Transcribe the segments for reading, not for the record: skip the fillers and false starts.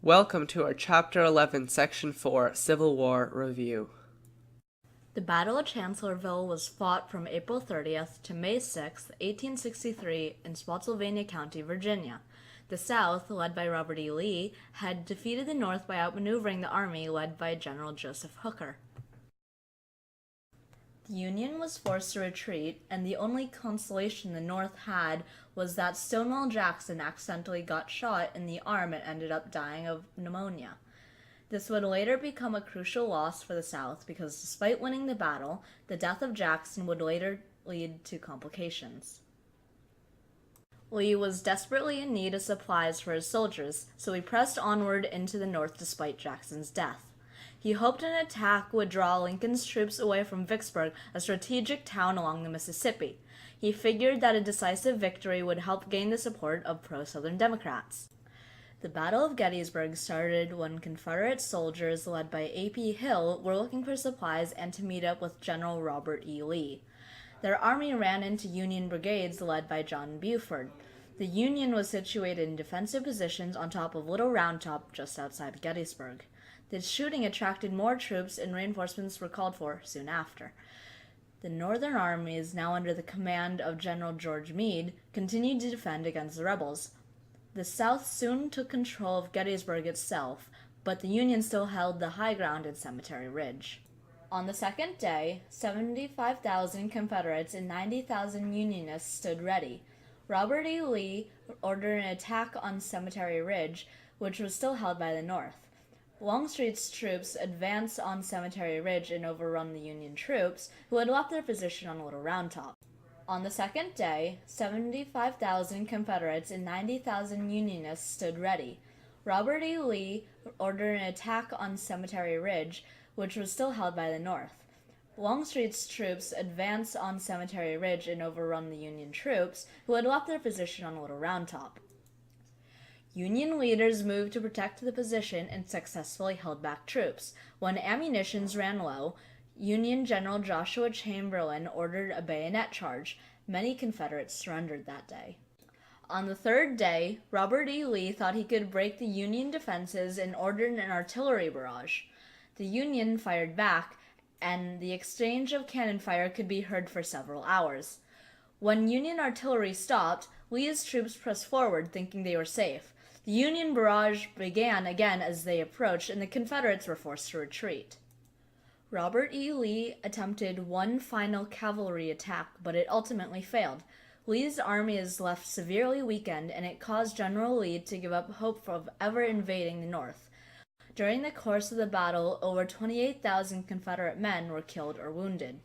Welcome to our Chapter 11, Section 4, Civil War Review. The Battle of Chancellorsville was fought from April 30th to May 6, 1863, in Spotsylvania County, Virginia. The South, led by Robert E. Lee, had defeated the North by outmaneuvering the army led by General Joseph Hooker. The Union was forced to retreat, and the only consolation the North had was that Stonewall Jackson accidentally got shot in the arm and ended up dying of pneumonia. This would later become a crucial loss for the South because despite winning the battle, the death of Jackson would later lead to complications. Lee was desperately in need of supplies for his soldiers, so he pressed onward into the North despite Jackson's death. He hoped an attack would draw Lincoln's troops away from Vicksburg, a strategic town along the Mississippi. He figured that a decisive victory would help gain the support of pro-Southern Democrats. The Battle of Gettysburg started when Confederate soldiers led by A.P. Hill were looking for supplies and to meet up with General Robert E. Lee. Their army ran into Union brigades led by John Buford. The Union was situated in defensive positions on top of Little Round Top just outside Gettysburg. The shooting attracted more troops and reinforcements were called for soon after. The Northern armies, now under the command of General George Meade, continued to defend against the rebels. The South soon took control of Gettysburg itself, but the Union still held the high ground at Cemetery Ridge. On the second day, 75,000 Confederates and 90,000 Unionists stood ready. Robert E. Lee ordered an attack on Cemetery Ridge, which was still held by the North. Longstreet's troops advanced on Cemetery Ridge and overrun the Union troops, who had left their position on Little Round Top. On the second day, 75,000 Confederates and 90,000 Unionists stood ready. Robert E. Lee ordered an attack on Cemetery Ridge, which was still held by the North. Longstreet's troops advanced on Cemetery Ridge and overrun the Union troops, who had left their position on Little Round Top. Union leaders moved to protect the position and successfully held back troops. When ammunition ran low, Union General Joshua Chamberlain ordered a bayonet charge. Many Confederates surrendered that day. On the third day, Robert E. Lee thought he could break the Union defenses and ordered an artillery barrage. The Union fired back, and the exchange of cannon fire could be heard for several hours. When Union artillery stopped, Lee's troops pressed forward, thinking they were safe. The Union barrage began again as they approached, and the Confederates were forced to retreat. Robert E. Lee attempted one final cavalry attack, but it ultimately failed. Lee's army is left severely weakened, and it caused General Lee to give up hope of ever invading the North. During the course of the battle, over 28,000 Confederate men were killed or wounded.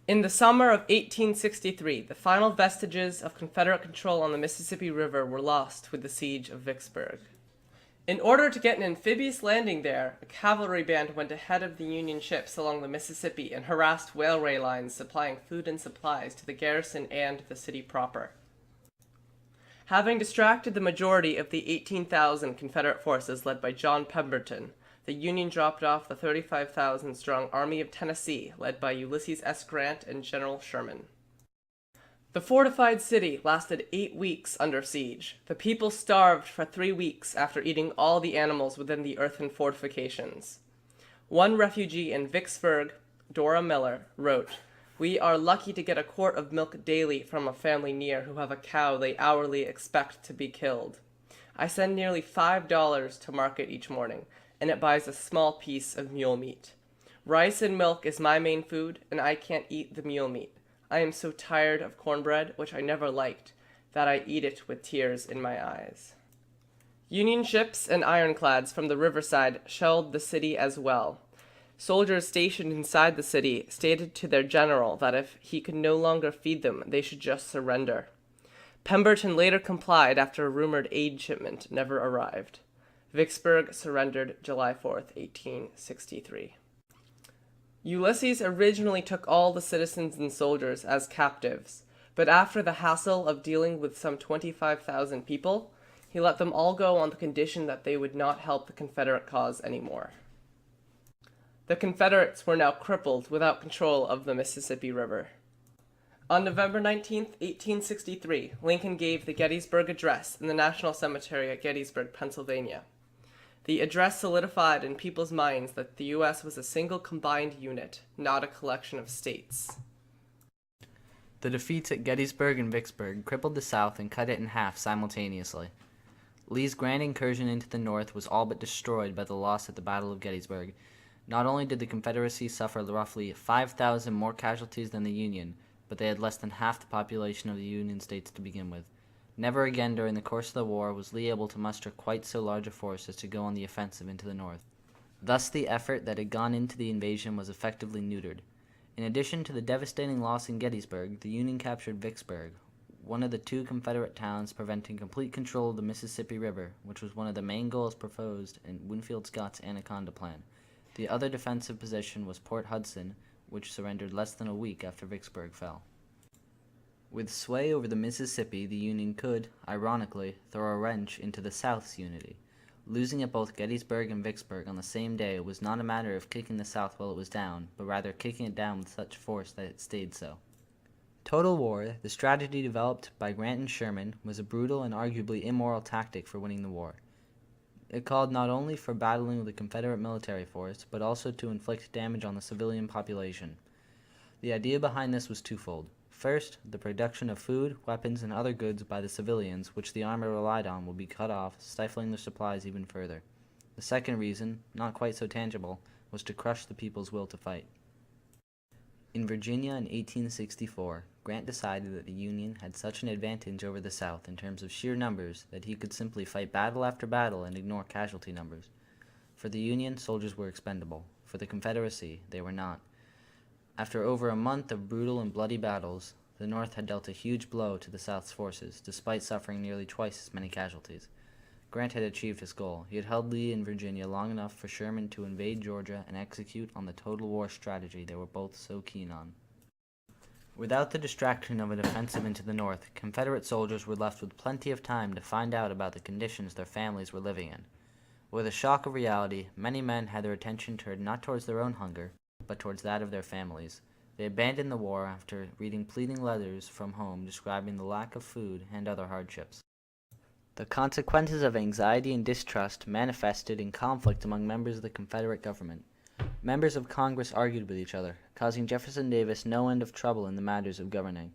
In the summer of 1863, the final vestiges of Confederate control on the Mississippi River were lost with the siege of Vicksburg. In order to get an amphibious landing there, a cavalry band went ahead of the Union ships along the Mississippi and harassed railway lines supplying food and supplies to the garrison and the city proper. Having distracted the majority of the 18,000 Confederate forces led by John Pemberton, the Union dropped off the 35,000-strong Army of Tennessee, led by Ulysses S. Grant and General Sherman. The fortified city lasted 8 weeks under siege. The people starved for 3 weeks after eating all the animals within the earthen fortifications. One refugee in Vicksburg, Dora Miller, wrote, "We are lucky to get a quart of milk daily from a family near who have a cow they hourly expect to be killed. I send nearly $5 to market each morning, and it buys a small piece of mule meat. Rice and milk is my main food, and I can't eat the mule meat. I am so tired of cornbread, which I never liked, that I eat it with tears in my eyes." Union ships and ironclads from the riverside shelled the city as well. Soldiers stationed inside the city stated to their general that if he could no longer feed them, they should just surrender. Pemberton later complied after a rumored aid shipment never arrived. Vicksburg surrendered July 4th, 1863. Ulysses originally took all the citizens and soldiers as captives, but after the hassle of dealing with some 25,000 people, he let them all go on the condition that they would not help the Confederate cause anymore. The Confederates were now crippled without control of the Mississippi River. On November 19, 1863, Lincoln gave the Gettysburg Address in the National Cemetery at Gettysburg, Pennsylvania. The address solidified in people's minds that the U.S. was a single combined unit, not a collection of states. The defeats at Gettysburg and Vicksburg crippled the South and cut it in half simultaneously. Lee's grand incursion into the North was all but destroyed by the loss at the Battle of Gettysburg. Not only did the Confederacy suffer roughly 5,000 more casualties than the Union, but they had less than half the population of the Union states to begin with. Never again during the course of the war was Lee able to muster quite so large a force as to go on the offensive into the North. Thus the effort that had gone into the invasion was effectively neutered. In addition to the devastating loss in Gettysburg, the Union captured Vicksburg, one of the two Confederate towns, preventing complete control of the Mississippi River, which was one of the main goals proposed in Winfield Scott's Anaconda Plan. The other defensive position was Port Hudson, which surrendered less than a week after Vicksburg fell. With sway over the Mississippi, the Union could, ironically, throw a wrench into the South's unity. Losing at both Gettysburg and Vicksburg on the same day was not a matter of kicking the South while it was down, but rather kicking it down with such force that it stayed so. Total war, the strategy developed by Grant and Sherman, was a brutal and arguably immoral tactic for winning the war. It called not only for battling with the Confederate military force, but also to inflict damage on the civilian population. The idea behind this was twofold. First, the production of food, weapons, and other goods by the civilians, which the army relied on, would be cut off, stifling their supplies even further. The second reason, not quite so tangible, was to crush the people's will to fight. In Virginia in 1864, Grant decided that the Union had such an advantage over the South in terms of sheer numbers that he could simply fight battle after battle and ignore casualty numbers. For the Union, soldiers were expendable. For the Confederacy, they were not. After over a month of brutal and bloody battles, the North had dealt a huge blow to the South's forces, despite suffering nearly twice as many casualties. Grant had achieved his goal. He had held Lee in Virginia long enough for Sherman to invade Georgia and execute on the total war strategy they were both so keen on. Without the distraction of an offensive into the North, Confederate soldiers were left with plenty of time to find out about the conditions their families were living in. With a shock of reality, many men had their attention turned not towards their own hunger, but towards that of their families. They abandoned the war after reading pleading letters from home describing the lack of food and other hardships. The consequences of anxiety and distrust manifested in conflict among members of the Confederate government. Members of Congress argued with each other, causing Jefferson Davis no end of trouble in the matters of governing.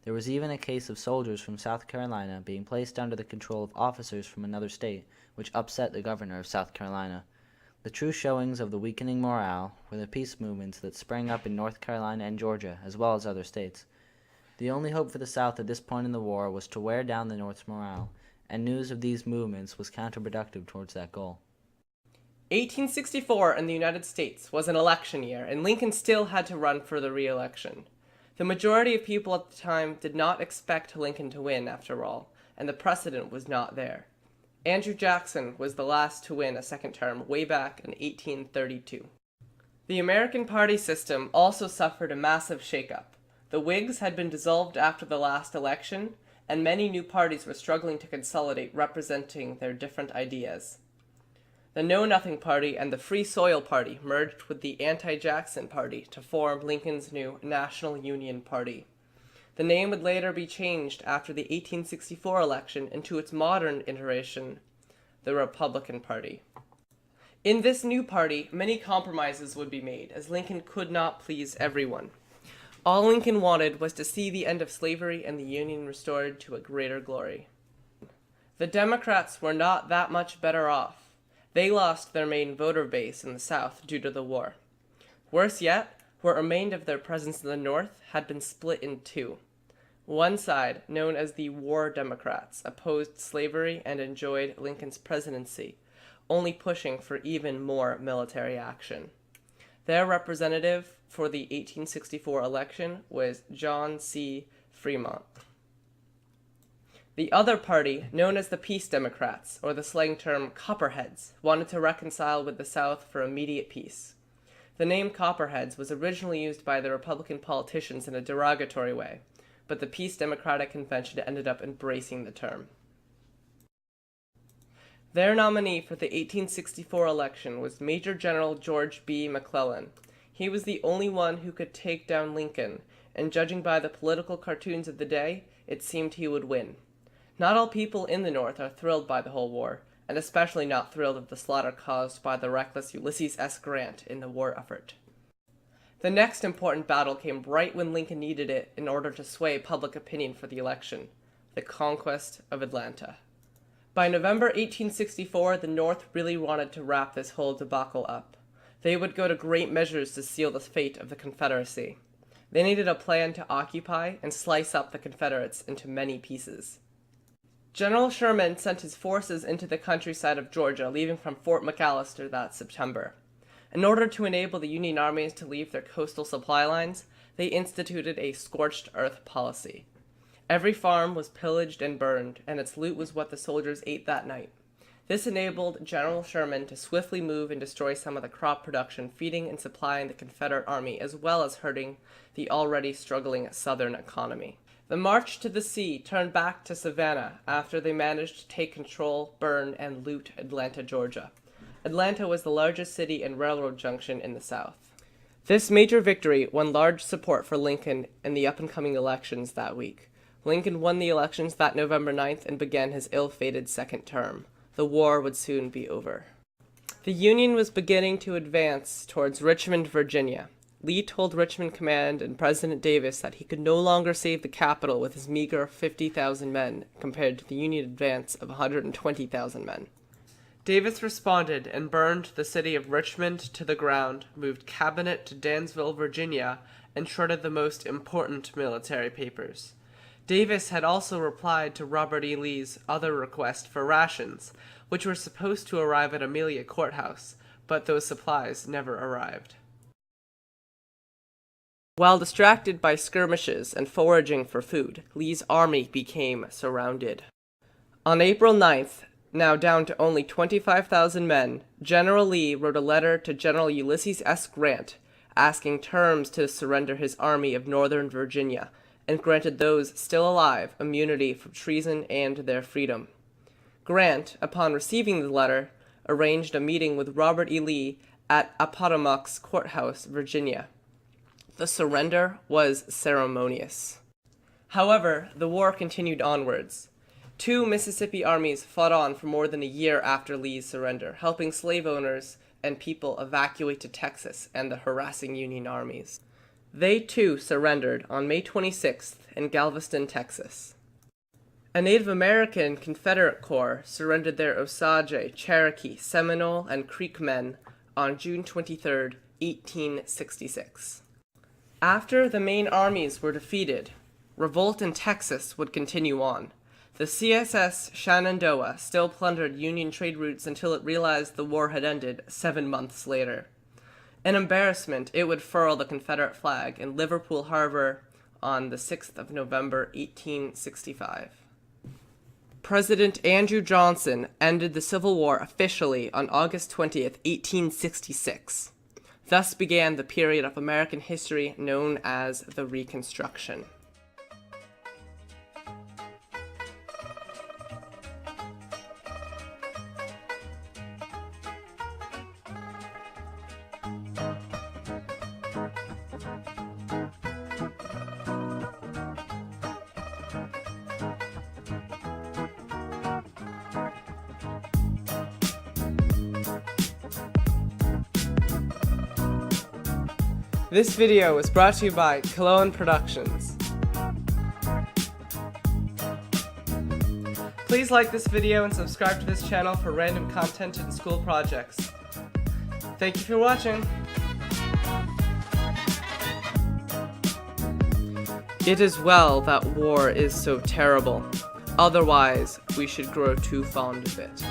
There was even a case of soldiers from South Carolina being placed under the control of officers from another state, which upset the governor of South Carolina. The true showings of the weakening morale were the peace movements that sprang up in North Carolina and Georgia, as well as other states. The only hope for the South at this point in the war was to wear down the North's morale, and news of these movements was counterproductive towards that goal. 1864 in the United States was an election year, and Lincoln still had to run for the re-election. The majority of people at the time did not expect Lincoln to win, after all, and the precedent was not there. Andrew Jackson was the last to win a second term way back in 1832. The American party system also suffered a massive shakeup. The Whigs had been dissolved after the last election, and many new parties were struggling to consolidate representing their different ideas. The Know Nothing Party and the Free Soil Party merged with the Anti-Jackson Party to form Lincoln's new National Union Party. The name would later be changed after the 1864 election into its modern iteration, the Republican Party. In this new party, many compromises would be made, as Lincoln could not please everyone. All Lincoln wanted was to see the end of slavery and the Union restored to a greater glory. The Democrats were not that much better off. They lost their main voter base in the South due to the war. Worse yet, what remained of their presence in the North had been split in two. One side, known as the War Democrats, opposed slavery and enjoyed Lincoln's presidency, only pushing for even more military action. Their representative for the 1864 election was John C. Fremont. The other party, known as the Peace Democrats, or the slang term Copperheads, wanted to reconcile with the South for immediate peace. The name Copperheads was originally used by the Republican politicians in a derogatory way, but the Peace Democratic Convention ended up embracing the term. Their nominee for the 1864 election was Major General George B. McClellan. He was the only one who could take down Lincoln, and judging by the political cartoons of the day, it seemed he would win. Not all people in the North are thrilled by the whole war, and especially not thrilled at the slaughter caused by the reckless Ulysses S. Grant in the war effort. The next important battle came right when Lincoln needed it in order to sway public opinion for the election: the conquest of Atlanta. By November 1864, the North really wanted to wrap this whole debacle up. They would go to great measures to seal the fate of the Confederacy. They needed a plan to occupy and slice up the Confederates into many pieces. General Sherman sent his forces into the countryside of Georgia, leaving from Fort McAllister that September. In order to enable the Union armies to leave their coastal supply lines, they instituted a scorched earth policy. Every farm was pillaged and burned, and its loot was what the soldiers ate that night. This enabled General Sherman to swiftly move and destroy some of the crop production, feeding and supplying the Confederate Army, as well as hurting the already struggling Southern economy. The march to the sea turned back to Savannah after they managed to take control, burn, and loot Atlanta, Georgia. Atlanta was the largest city and railroad junction in the South. This major victory won large support for Lincoln in the up-and-coming elections that week. Lincoln won the elections that November 9th and began his ill-fated second term. The war would soon be over. The Union was beginning to advance towards Richmond, Virginia. Lee told Richmond Command and President Davis that he could no longer save the capital with his meager 50,000 men compared to the Union advance of 120,000 men. Davis responded and burned the city of Richmond to the ground, moved cabinet to Dansville, Virginia, and shredded the most important military papers. Davis had also replied to Robert E. Lee's other request for rations, which were supposed to arrive at Amelia Courthouse, but those supplies never arrived. While distracted by skirmishes and foraging for food, Lee's army became surrounded. On April 9th, now down to only 25,000 men, General Lee wrote a letter to General Ulysses S. Grant asking terms to surrender his army of Northern Virginia, and granted those still alive immunity from treason and their freedom. Grant, upon receiving the letter, arranged a meeting with Robert E. Lee at Appomattox Courthouse, Virginia. The surrender was ceremonious. However, the war continued onwards. 2 Mississippi armies fought on for more than a year after Lee's surrender, helping slave owners and people evacuate to Texas and the harassing Union armies. They too surrendered on May 26th in Galveston, Texas. A Native American Confederate Corps surrendered their Osage, Cherokee, Seminole, and Creek men on June 23, 1866. After the main armies were defeated, revolt in Texas would continue on. The CSS Shenandoah still plundered Union trade routes until it realized the war had ended 7 months later. In embarrassment, it would furl the Confederate flag in Liverpool Harbor on the 6th of November, 1865. President Andrew Johnson ended the Civil War officially on August 20th, 1866. Thus began the period of American history known as the Reconstruction. This video was brought to you by Cologne Productions. Please like this video and subscribe to this channel for random content and school projects. Thank you for watching. It is well that war is so terrible. Otherwise, we should grow too fond of it.